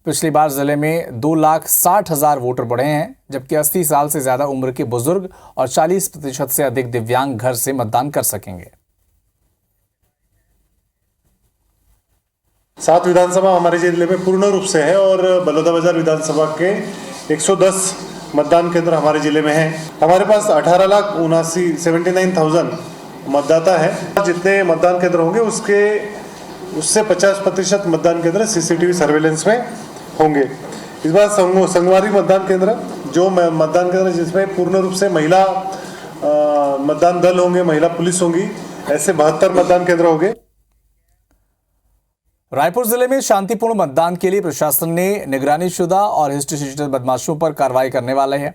पिछली बार जिले में 2,60,000 वोटर बढ़े हैं, जबकि 80 साल से ज्यादा उम्र के बुजुर्ग और 40% से अधिक दिव्यांग घर से मतदान कर सकेंगे। 7 विधानसभा हमारे जिले में पूर्ण रूप से है और बलौदाबाजार विधानसभा के 110 मतदान केंद्र हमारे जिले में हैं। हमारे पास 18,79,000 मतदाता है। जितने मतदान केंद्र होंगे उससे 50% मतदान केंद्र CCTV सर्वेलेंस में होंगे। इस बार संगवारी मतदान केंद्र, जो मतदान केंद्र जिसमें पूर्ण रूप से महिला मतदान दल होंगे, महिला पुलिस होंगी, ऐसे 72 मतदान केंद्र होंगे। रायपुर जिले में शांतिपूर्ण मतदान के लिए प्रशासन ने निगरानीशुदा और हिस्ट्रीशीटर बदमाशों पर कार्रवाई करने वाले हैं।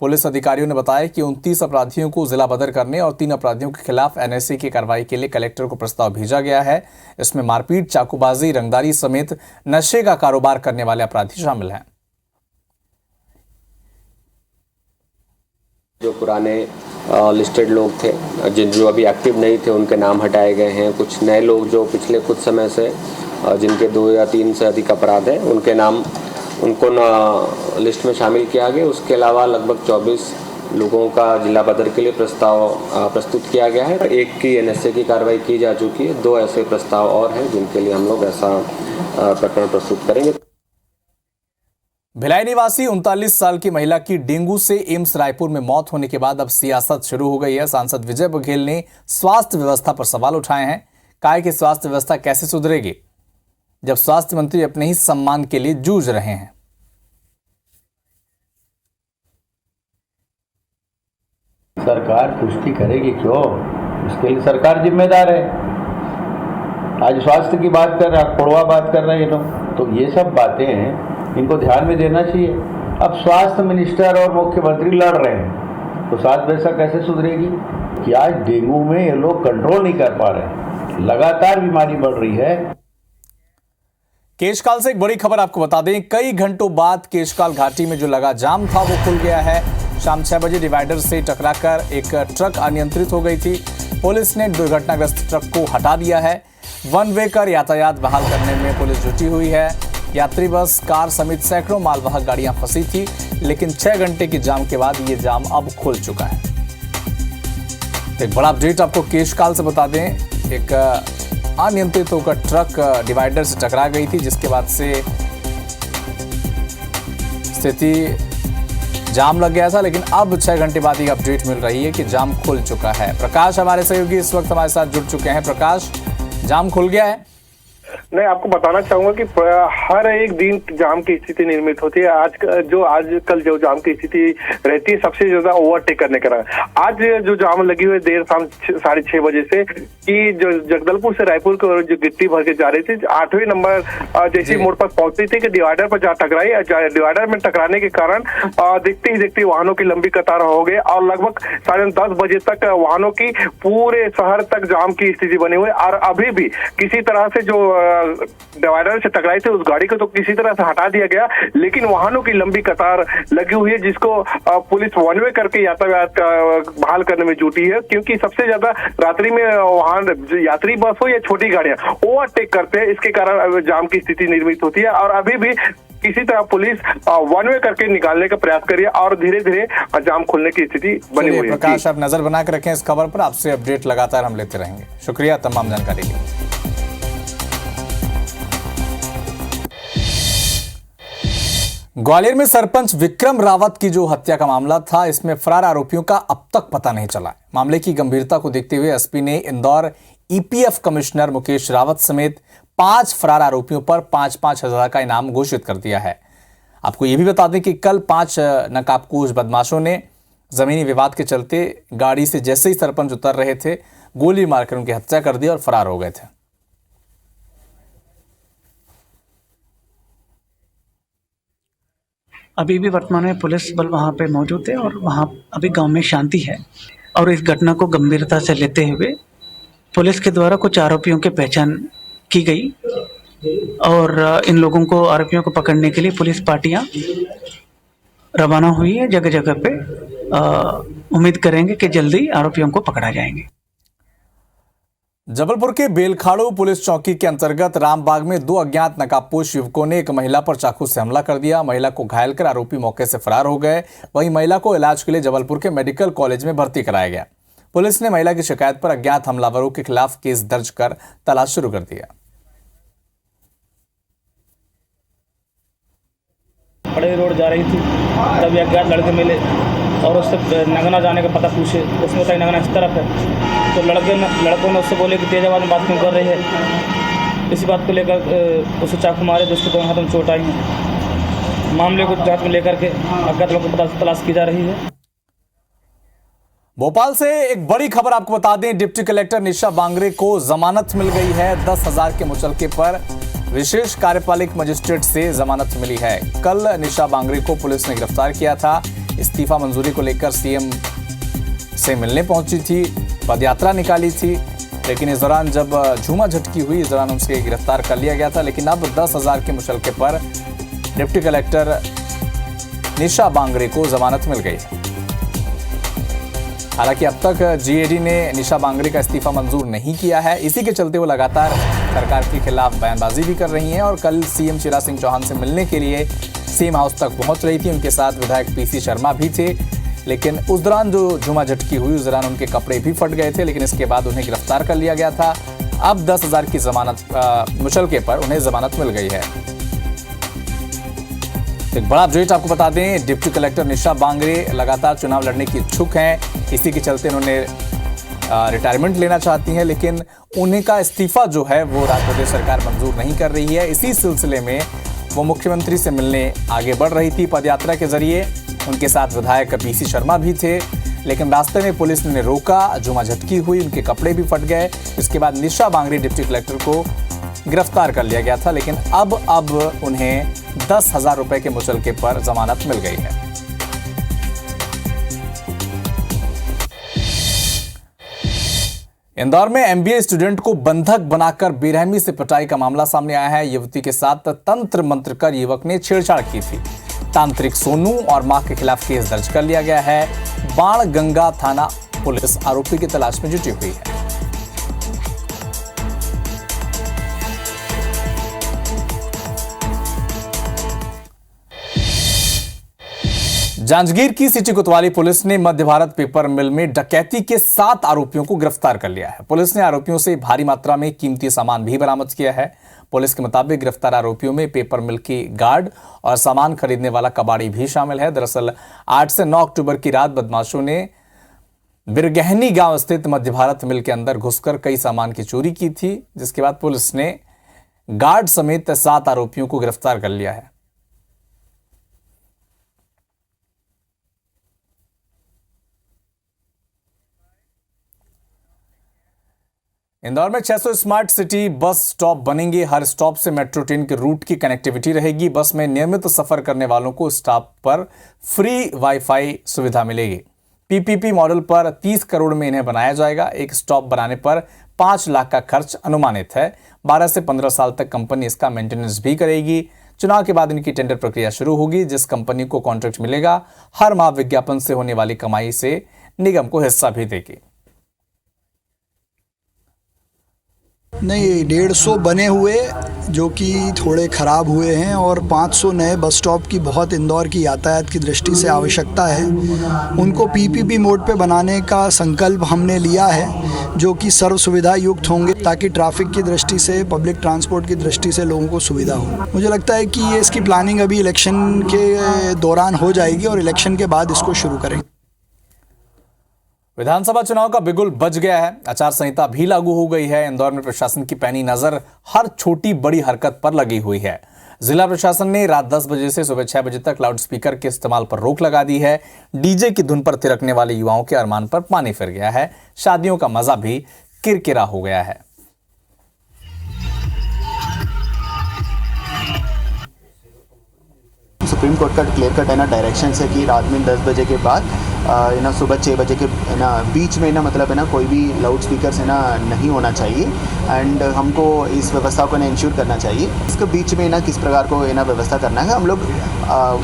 पुलिस अधिकारियों ने बताया कि 29 अपराधियों को जिला बदर करने और 3 अपराधियों के खिलाफ NSA की कार्रवाई के लिए कलेक्टर को प्रस्ताव भेजा गया है। इसमें मारपीट, चाकूबाजी, रंगदारी समेत नशे का कारोबार करने वाले अपराधी शामिल हैं। जो पुराने लिस्टेड लोग थे, जो अभी एक्टिव नहीं थे, उनके नाम हटाए गए हैं। कुछ नए लोग जो पिछले कुछ समय से जिनके 2 या 3 से अधिक अपराध हैं, उनके नाम उनको लिस्ट में शामिल किया गया। उसके अलावा लगभग 24 लोगों का जिला बदर के लिए प्रस्ताव प्रस्तुत किया गया है। 1 की NSA की कार्रवाई की जा चुकी है। 2 ऐसे प्रस्ताव और हैं जिनके लिए हम लोग ऐसा प्रकरण प्रस्तुत करेंगे। भिलाई निवासी 39 साल की महिला की डेंगू से एम्स रायपुर में मौत होने के बाद अब सियासत शुरू हो गई है। सांसद विजय बघेल ने स्वास्थ्य व्यवस्था पर सवाल उठाए हैं। कहा कि स्वास्थ्य व्यवस्था कैसे सुधरेगी जब स्वास्थ्य मंत्री अपने ही सम्मान के लिए जूझ रहे हैं। सरकार पुष्टि करेगी क्यों? इसके लिए सरकार जिम्मेदार है। आज स्वास्थ्य की बात कर रहा, कोड़वा बात कर रहे हैं ये लोग, तो ये सब बातें हैं, इनको ध्यान में देना चाहिए। अब स्वास्थ्य मिनिस्टर और मुख्यमंत्री लड़ रहे हैं, तो स्वास्थ्य व्यवस्था कैसे सुधरेगी? कि आज डेंगू में ये लोग कंट्रोल नहीं कर पा रहे, लगातार बीमारी बढ़ रही है। केशकाल से एक बड़ी खबर आपको बता दें। कई घंटों बाद केशकाल घाटी में जो लगा जाम था वो खुल गया है। शाम 6 बजे डिवाइडर से टकराकर एक ट्रक अनियंत्रित हो गई थी। पुलिस ने दुर्घटनाग्रस्त ट्रक को हटा दिया है। वन वे कर यातायात बहाल करने में पुलिस जुटी हुई है। यात्री बस, कार समेत सैकड़ों मालवाहक गाड़ियां फंसी थी, लेकिन 6 घंटे की जाम के बाद ये जाम अब खुल चुका है। एक बड़ा अपडेट आपको केशकाल से बता दें। एक अनियंत्रित होकर ट्रक डिवाइडर से टकरा गई थी, जिसके बाद से स्थिति जाम लग गया था, लेकिन अब 6 घंटे बाद एक अपडेट मिल रही है कि जाम खुल चुका है। प्रकाश हमारे सहयोगी इस वक्त हमारे साथ जुड़ चुके हैं। प्रकाश, जाम खुल गया है? नहीं, आपको बताना चाहूंगा कि हर एक दिन जाम की स्थिति निर्मित होती है। आजकल जो जाम की स्थिति रहती है सबसे ज्यादा ओवरटेक करने का। आज जो जाम लगी हुई देर शाम 6:30 बजे से कि जो जगदलपुर से रायपुर की ओर जो गिट्टी भर के जा रही थी, 8वें नंबर जैसे मोड़ पर पहुंचती थी कि डिवाइडर पर जा टकराई। डिवाइडर में टकराने के कारण देखते ही देखते वाहनों की लंबी कतार हो गई और लगभग 10:30 बजे तक वाहनों की पूरे शहर तक जाम की स्थिति बनी हुई। और अभी भी किसी तरह से जो डिवाइडर से टकराई थी उस गाड़ी को तो किसी तरह से हटा दिया गया, लेकिन वाहनों की लंबी कतार लगी हुई है, जिसको पुलिस वन वे करके यातायात बहाल करने में जुटी है। क्योंकि सबसे ज्यादा रात्रि में वाहन, यात्री बस हो या छोटी गाड़ियां, ओवरटेक करते हैं, इसके कारण जाम की स्थिति निर्मित होती है। और अभी भी किसी तरह पुलिस वन वे करके निकालने का प्रयास करिए और धीरे धीरे जाम खुलने की स्थिति बनी हुई है। प्रकाश, आप नजर बना कर रखें इस खबर पर, आपसे अपडेट लगातार हम लेते रहेंगे। शुक्रिया तमाम जानकारी के लिए। ग्वालियर में सरपंच विक्रम रावत की जो हत्या का मामला था, इसमें फरार आरोपियों का अब तक पता नहीं चला। मामले की गंभीरता को देखते हुए एसपी ने इंदौर ईपीएफ कमिश्नर मुकेश रावत समेत 5 फरार आरोपियों पर 5-5 हजार का इनाम घोषित कर दिया है। आपको यह भी बता दें कि कल 5 नकाबपोश बदमाशों ने जमीनी विवाद के चलते गाड़ी से जैसे ही सरपंच उतर रहे थे, गोली मारकर उनकी हत्या कर दी और फरार हो गए थे। अभी भी वर्तमान में पुलिस बल वहाँ पे मौजूद है और वहाँ अभी गांव में शांति है। और इस घटना को गंभीरता से लेते हुए पुलिस के द्वारा कुछ आरोपियों की पहचान की गई और इन लोगों को, आरोपियों को पकड़ने के लिए पुलिस पार्टियां रवाना हुई है जगह जगह पे। उम्मीद करेंगे कि जल्दी आरोपियों को पकड़ा जाएंगे। जबलपुर के बेलखाड़ू पुलिस चौकी के अंतर्गत रामबाग में 2 अज्ञात नकाबपोश युवकों ने एक महिला पर चाकू से हमला कर दिया। महिला को घायल कर आरोपी मौके से फरार हो गए। वहीं महिला को इलाज के लिए जबलपुर के मेडिकल कॉलेज में भर्ती कराया गया। पुलिस ने महिला की शिकायत पर अज्ञात हमलावरों के खिलाफ केस दर्ज कर तलाश शुरू कर दिया। बड़े रोड जा रही थी, तभी अज्ञात लड़के मिले और उससे नगना जाने का पता पूछे। उसमें बताया नगना इस तरफ है, तो लड़कों ने उससे बोले कि तेज आवाज़ में बात क्यों कर रही है। इसी बात को लेकर उसे चाकू मारे, जिसको दोनों हाथों में चोट आई है। मामले को जांच में लेकर के अज्ञात लोगों को तलाश की जा रही है। भोपाल से एक बड़ी खबर आपको बता दें, डिप्टी कलेक्टर निशा बांगरे को जमानत मिल गई है। 10,000 के मुचलके पर विशेष कार्यपालिक मजिस्ट्रेट से जमानत मिली है। कल निशा बांगरे को पुलिस ने गिरफ्तार किया था। इस्तीफा मंजूरी को लेकर सीएम से मिलने पहुंची थी, पदयात्रा निकाली थी, लेकिन इस दौरान जब झूमा झटकी हुई, इस दौरान उसे गिरफ्तार कर लिया गया था। लेकिन अब 10,000 के मुचलके पर डिप्टी कलेक्टर निशा बांगरे को जमानत मिल गई है। हालांकि अब तक जीएडी ने निशा बांगरे का इस्तीफा मंजूर नहीं किया है। इसी के चलते वो लगातार सरकार के खिलाफ बयानबाजी भी कर रही हैं और कल सीएम शिवराज सिंह चौहान से मिलने के लिए सीएम हाउस तक पहुंच रही थी। उनके साथ विधायक पीसी शर्मा भी थे, लेकिन उस दौरान जो झूमा झटकी हुई, उस दौरान उनके कपड़े भी फट गए थे, लेकिन इसके बाद उन्हें गिरफ्तार कर लिया गया था। अब 10,000 की जमानत मुचलके पर उन्हें जमानत मिल गई है। एक बड़ा अपडेट आपको बता दें, डिप्टी कलेक्टर निशा बांगरे लगातार चुनाव लड़ने की इच्छुक हैं। इसी के चलते उन्होंने रिटायरमेंट लेना चाहती हैं, लेकिन उन्हें का इस्तीफा जो है वो राज्य प्रदेश सरकार मंजूर नहीं कर रही है। इसी सिलसिले में वो मुख्यमंत्री से मिलने आगे बढ़ रही थी पदयात्रा के जरिए। उनके साथ विधायक पीसी शर्मा भी थे, लेकिन रास्ते में पुलिस ने रोका, झूमा झटकी हुई, उनके कपड़े भी फट गए। इसके बाद निशा बांगरे डिप्टी कलेक्टर को गिरफ्तार कर लिया गया था, लेकिन अब उन्हें 10,000 रुपए के मुचलके पर जमानत मिल गई है। इंदौर में एमबीए स्टूडेंट को बंधक बनाकर बेरहमी से पिटाई का मामला सामने आया है। युवती के साथ तंत्र मंत्र कर युवक ने छेड़छाड़ की थी। तांत्रिक सोनू और मां के खिलाफ केस दर्ज कर लिया गया है। बाणगंगा थाना पुलिस आरोपी की तलाश में जुटी हुई है। जांजगीर की सिटी कोतवाली पुलिस ने मध्य भारत पेपर मिल में डकैती के 7 आरोपियों को गिरफ्तार कर लिया है। पुलिस ने आरोपियों से भारी मात्रा में कीमती सामान भी बरामद किया है। पुलिस के मुताबिक गिरफ्तार आरोपियों में पेपर मिल की गार्ड और सामान खरीदने वाला कबाड़ी भी शामिल है। दरअसल 8 से 9 अक्टूबर की रात बदमाशों ने बिरगहनी गांव स्थित मध्य भारत मिल के अंदर घुसकर कई सामान की चोरी की थी, जिसके बाद पुलिस ने गार्ड समेत 7 आरोपियों को गिरफ्तार कर लिया है। इंदौर में 600 स्मार्ट सिटी बस स्टॉप बनेंगे। हर स्टॉप से मेट्रो ट्रेन के रूट की कनेक्टिविटी रहेगी। बस में नियमित सफर करने वालों को स्टॉप पर फ्री वाईफाई सुविधा मिलेगी। पीपीपी मॉडल पर 30 करोड़ में इन्हें बनाया जाएगा। एक स्टॉप बनाने पर 5 लाख का खर्च अनुमानित है। 12 से 15 साल तक कंपनी इसका मेंटेनेंस भी करेगी। चुनाव के बाद इनकी टेंडर प्रक्रिया शुरू होगी। जिस कंपनी को कॉन्ट्रैक्ट मिलेगा, हर माह विज्ञापन से होने वाली कमाई से निगम को हिस्सा भी देगी। नहीं, 150 बने हुए जो कि थोड़े ख़राब हुए हैं और 500 नए बस स्टॉप की बहुत इंदौर की यातायात की दृष्टि से आवश्यकता है। उनको पीपीपी मोड पे बनाने का संकल्प हमने लिया है, जो कि सर्व सुविधा युक्त होंगे ताकि ट्रैफिक की दृष्टि से, पब्लिक ट्रांसपोर्ट की दृष्टि से लोगों को सुविधा हो। मुझे लगता है कि ये इसकी प्लानिंग अभी इलेक्शन के दौरान हो जाएगी और इलेक्शन के बाद इसको शुरू करेंगे। विधानसभा चुनाव का बिगुल बज गया है। आचार संहिता भी लागू हो गई है। इंदौर में प्रशासन की पैनी नजर हर छोटी बड़ी हरकत पर लगी हुई है। जिला प्रशासन ने रात 10 बजे से सुबह 6 बजे तक लाउडस्पीकर के इस्तेमाल पर रोक लगा दी है। डीजे की धुन पर थिरकने वाले युवाओं के अरमान पर पानी फिर गया है। शादियों का मजा भी किरकिरा हो गया है। सुप्रीम कोर्ट का क्लियर कट है ना डायरेक्शन है कि रात में 10 बजे के बाद सुबह 6 बजे के बीच में मतलब कोई भी लाउड स्पीकर से नहीं होना चाहिए। एंड हमको इस व्यवस्था को इंश्योर करना चाहिए। इसके बीच में किस प्रकार को व्यवस्था करना है, हम लोग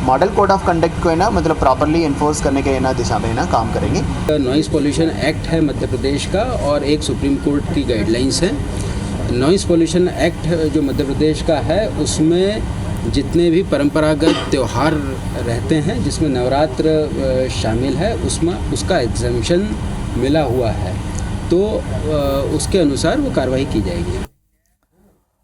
मॉडल कोड ऑफ कंडक्ट को मतलब प्रॉपरली इन्फोर्स करने के दिशा में काम करेंगे। नॉइज़ पॉल्यूशन एक्ट है मध्य प्रदेश का और एक सुप्रीम कोर्ट की गाइडलाइंस है। नॉइज़ पॉल्यूशन एक्ट जो मध्य प्रदेश का है उसमें जितने भी परंपरागत त्यौहार रहते हैं जिसमें नवरात्र शामिल है उसमें उसका एग्जम्पशन मिला हुआ है, तो उसके अनुसार वो कार्रवाई की जाएगी।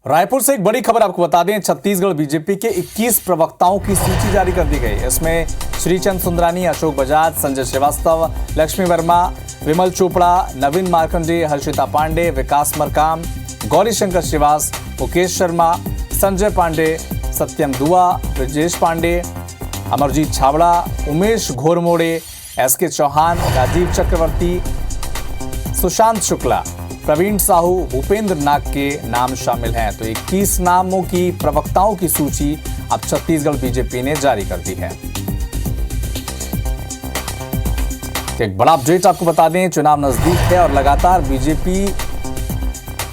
रायपुर से एक बड़ी खबर आपको बता दें। छत्तीसगढ़ बीजेपी के 21 प्रवक्ताओं की सूची जारी कर दी गई। इसमें श्रीचंद सुंदरानी, अशोक बजाज, संजय श्रीवास्तव, लक्ष्मी वर्मा, विमल चोपड़ा, नवीन मार्कंडेय, हर्षिता पांडे, विकास मरकाम, गौरी शंकर श्रीवास, मुकेश शर्मा, संजय पांडे, सत्यम दुआ, ब्रजेश पांडे, अमरजीत छावड़ा, उमेश घोरमोड़े, एसके चौहान, राजीव चक्रवर्ती, सुशांत शुक्ला, प्रवीण साहू, भूपेंद्र नाग के नाम शामिल हैं। तो 21 नामों की प्रवक्ताओं की सूची अब छत्तीसगढ़ बीजेपी ने जारी कर दी है। एक बड़ा अपडेट आपको बता दें, चुनाव नजदीक है और लगातार बीजेपी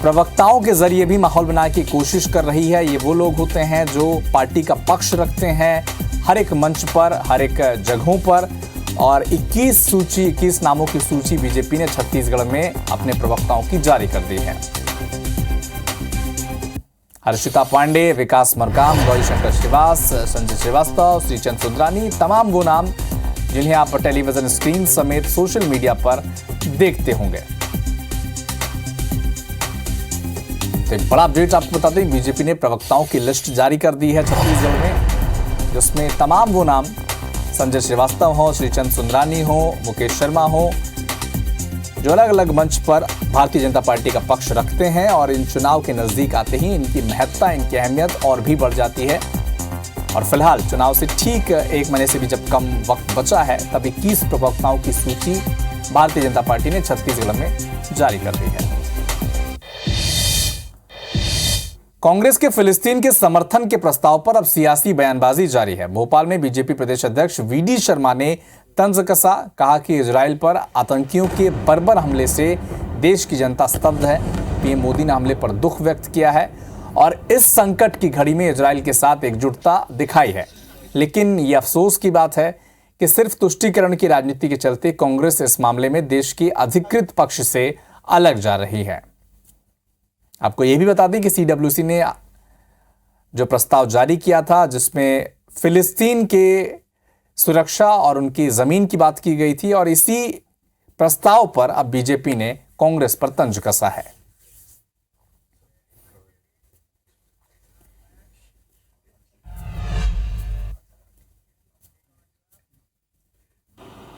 प्रवक्ताओं के जरिए भी माहौल बनाने की कोशिश कर रही है। ये वो लोग होते हैं जो पार्टी का पक्ष रखते हैं हर एक मंच पर, हर एक जगहों पर। और 21 नामों की सूची बीजेपी ने छत्तीसगढ़ में अपने प्रवक्ताओं की जारी कर दी है। हर्षिता पांडे, विकास मरकाम, गौरी शंकर श्रीवास, संजय श्रीवास्तव, श्रीचंद सुंदरानी, तमाम वो नाम जिन्हें आप टेलीविजन स्क्रीन समेत सोशल मीडिया पर देखते होंगे। तो एक बड़ा अपडेट आपको बता दें, बीजेपी ने प्रवक्ताओं की लिस्ट जारी कर दी है छत्तीसगढ़ में, जिसमें तमाम वो नाम संजय श्रीवास्तव हो, श्रीचंद सुंदरानी हो, मुकेश शर्मा हो, जो अलग अलग मंच पर भारतीय जनता पार्टी का पक्ष रखते हैं। और इन चुनाव के नजदीक आते ही इनकी महत्ता, इनकी अहमियत और भी बढ़ जाती है। और फिलहाल चुनाव से ठीक 1 महीने से भी जब कम वक्त बचा है, तब 21 प्रवक्ताओं की सूची भारतीय जनता पार्टी ने छत्तीसगढ़ में जारी कर दी है। कांग्रेस के फिलिस्तीन के समर्थन के प्रस्ताव पर अब सियासी बयानबाजी जारी है। भोपाल में बीजेपी प्रदेश अध्यक्ष वीडी शर्मा ने तंज कसा, कहा कि इजराइल पर आतंकियों के बर्बर हमले से देश की जनता स्तब्ध है। पीएम मोदी ने हमले पर दुख व्यक्त किया है और इस संकट की घड़ी में इजराइल के साथ एकजुटता दिखाई है। लेकिन ये अफसोस की बात है कि सिर्फ तुष्टीकरण की राजनीति के चलते कांग्रेस इस मामले में देश के अधिकृत पक्ष से अलग जा रही है। आपको यह भी बता दें कि सीडब्ल्यूसी ने जो प्रस्ताव जारी किया था, जिसमें फिलिस्तीन के सुरक्षा और उनकी जमीन की बात की गई थी, और इसी प्रस्ताव पर अब बीजेपी ने कांग्रेस पर तंज कसा है।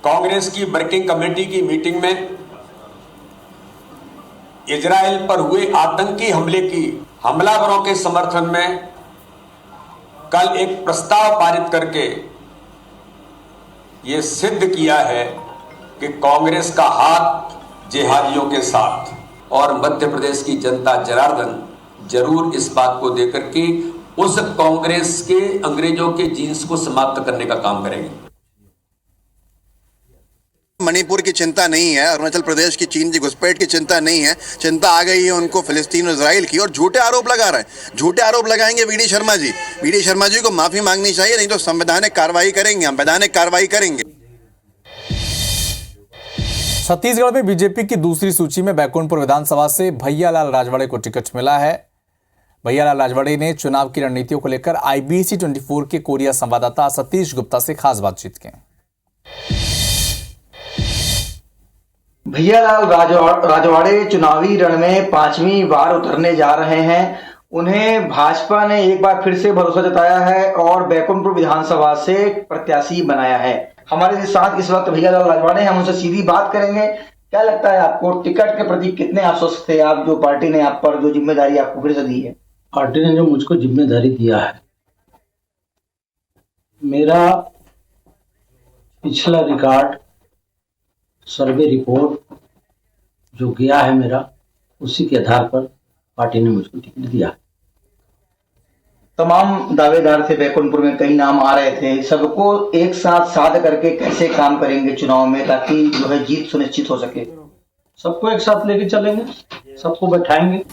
कांग्रेस की वर्किंग कमेटी की मीटिंग में इजराइल पर हुए आतंकी हमले की हमलावरों के समर्थन में कल एक प्रस्ताव पारित करके ये सिद्ध किया है कि कांग्रेस का हाथ जिहादियों के साथ, और मध्य प्रदेश की जनता जनार्दन जरूर इस बात को देकर के उस कांग्रेस के अंग्रेजों के जीन्स को समाप्त करने का काम करेंगे। मणिपुर की चिंता नहीं है, अरुणाचल प्रदेश की चीन की घुसपैठ की चिंता नहीं है, चिंता आ गई है उनको फिलिस्तीन और इजराइल की, और झूठे आरोप लगा रहे हैं। झूठे आरोप लगाएंगे वी डी शर्मा जी को माफी मांगनी चाहिए, नहीं तो संवैधानिक कार्रवाई करेंगे, हम वैधानिक कार्रवाई करेंगे। छत्तीसगढ़ में बीजेपी की दूसरी सूची में बैकुंठपुर विधानसभा से भैयालाल राजवाड़े को टिकट मिला है। भैयालाल राजवाड़े ने चुनाव की रणनीतियों को लेकर IBC 24 के कोरिया संवाददाता सतीश गुप्ता से खास बातचीत की। भैयालाल राजवाड़े चुनावी रण में 5वीं बार उतरने जा रहे हैं। उन्हें भाजपा ने एक बार फिर से भरोसा जताया है और बैकुंठपुर विधानसभा से प्रत्याशी बनाया है। हमारे साथ इस वक्त भैयालाल राजवाड़े हैं, हम उनसे सीधी बात करेंगे। क्या लगता है आपको, टिकट के प्रति कितने आश्वस्त थे आप, जो पार्टी ने आप पर जो जिम्मेदारी आपको फिर से दी है? पार्टी ने जो मुझको जिम्मेदारी दिया है, मेरा पिछला रिकॉर्ड, सर्वे रिपोर्ट जो गया है मेरा, उसी के आधार पर पार्टी ने मुझको टिकट दिया। तमाम दावेदार थे बैकुंठपुर में, कई नाम आ रहे थे, सबको एक साथ साध करके कैसे काम करेंगे चुनाव में ताकि जो है जीत सुनिश्चित हो सके? सबको एक साथ लेके चलेंगे, सबको बैठाएंगे।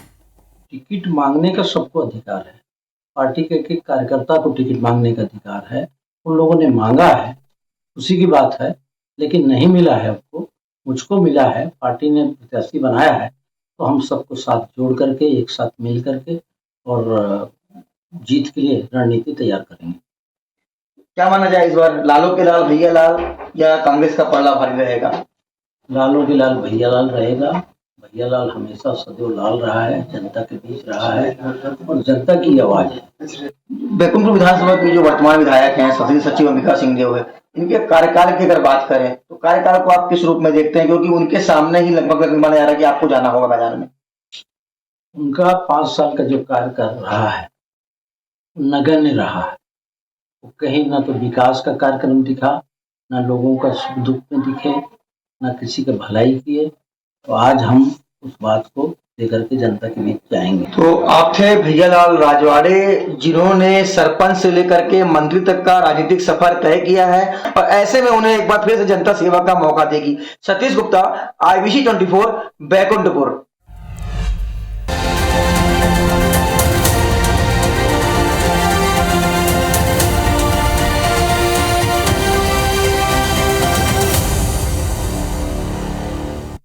टिकट मांगने का सबको अधिकार है, पार्टी के एक कार्यकर्ता को टिकट मांगने का अधिकार है। उन लोगों ने मांगा है, उसी की बात है, लेकिन नहीं मिला है आपको, मुझको मिला है, पार्टी ने प्रत्याशी बनाया है, तो हम सबको साथ जोड़ करके एक साथ मिल करके और जीत के लिए रणनीति तैयार करेंगे। क्या माना जाए इस बार, लालो के लाल भैयालाल या कांग्रेस का पलड़ा भारी रहेगा? लालो के लाल भैयालाल रहेगा। भैयालाल हमेशा सदैव लाल रहा है, जनता के बीच रहा है और जनता की आवाज है। बैकुंठपुर विधानसभा के जो वर्तमान विधायक हैं सचिव सचिव अंबिका सिंहदेव है, इनके कार्यकाल की अगर बात करें तो कार्यकाल को आप किस रूप में देखते हैं, क्योंकि उनके सामने ही लगभग माना जा रहा है कि आपको जाना होगा मैदान में? उनका 5 साल का जो कार्य कर रहा है नगण्य रहा है। वो कहीं ना तो विकास का कार्यक्रम दिखा, ना लोगों का सुख दुख में दिखे, ना किसी का भलाई किए। तो आज हम उस बात को लेकर के जनता के बीच जाएंगे। तो आप थे भैयालाल राजवाड़े, जिन्होंने सरपंच से लेकर के मंत्री तक का राजनीतिक सफर तय किया है और ऐसे में उन्हें एक बार फिर से जनता सेवा का मौका देगी। सतीश गुप्ता, IBC 24, बैकुंठपुर।